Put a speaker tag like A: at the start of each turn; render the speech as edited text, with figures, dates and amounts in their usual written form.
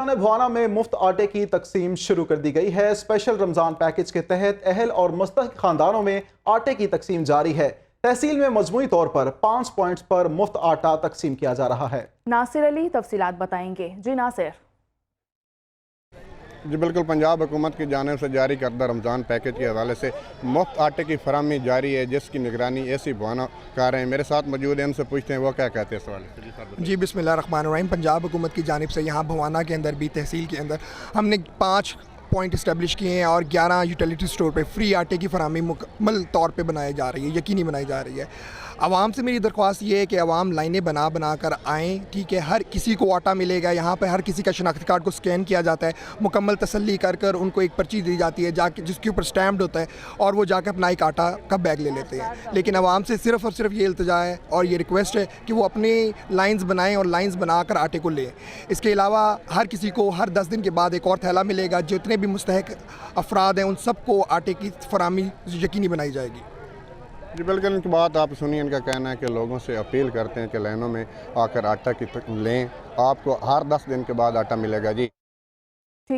A: भवाना में मुफ्त आटे की तकसीम शुरू कर दी गई है। स्पेशल रमजान पैकेज के तहत अहल और मुस्तहिक खानदानों में आटे की तकसीम जारी है। तहसील में मजमूई तौर पर 5 पॉइंट्स पर मुफ्त आटा तकसीम किया जा रहा है।
B: नासिर अली तफसीलात बताएंगे। जी नासिर।
C: जी बिल्कुल, पंजाब हुकूमत की जानिब से जारी करदा रमज़ान पैकेज के हवाले से मुफ्त आटे की फराहमी जारी है, जिसकी निगरानी एसी भवाना कर रहे हैं। मेरे साथ मौजूद हैं, उनसे पूछते हैं वो क्या कहते हैं इस हवाले से।
D: जी बिस्मिल्लाहिर्रहमानिर्रहीम। पंजाब हुकूमत की जानिब से यहाँ भवाना के अंदर भी तहसील के अंदर हमने 5 पॉइंट इस्टेब्लिश किए हैं और 11 यूटिलिटी स्टोर पे फ्री आटे की फराहमी मुकम्मल तौर पे बनाई जा रही है, यकीनी बनाई जा रही है। आवाम से मेरी दरख्वास्त ये है कि आवाम लाइनें बना कर आएँ, ठीक है। हर किसी को आटा मिलेगा यहाँ पे, हर किसी का शनाख्ती कार्ड को स्कैन किया जाता है, मुकम्मल तसल्ली कर उनको एक पर्ची दी जाती है जाके, जिसके ऊपर स्टैम्प्ड होता है, और वो जाकर अपना एक आटा का बैग ले लेते हैं। लेकिन आवाम से सिर्फ़ और सिर्फ ये इल्तिजा है और ये रिक्वेस्ट है कि वो अपनी लाइन्स बनाएँ और लाइन्स बनाकर आटे को लें। इसके अलावा हर किसी को हर 10 दिन के बाद एक और थैला मिलेगा। जितने भी मुस्तहिक अफराद हैं उन सबको आटे की फराहमी यकीनी बनाई जाएगी।
C: जी बिल्कुल, इनकी बात आप सुनिए। इनका कहना है कि लोगों से अपील करते हैं कि लाइनों में आकर आटा की लें, आपको हर 10 दिन के बाद आटा मिलेगा। जी।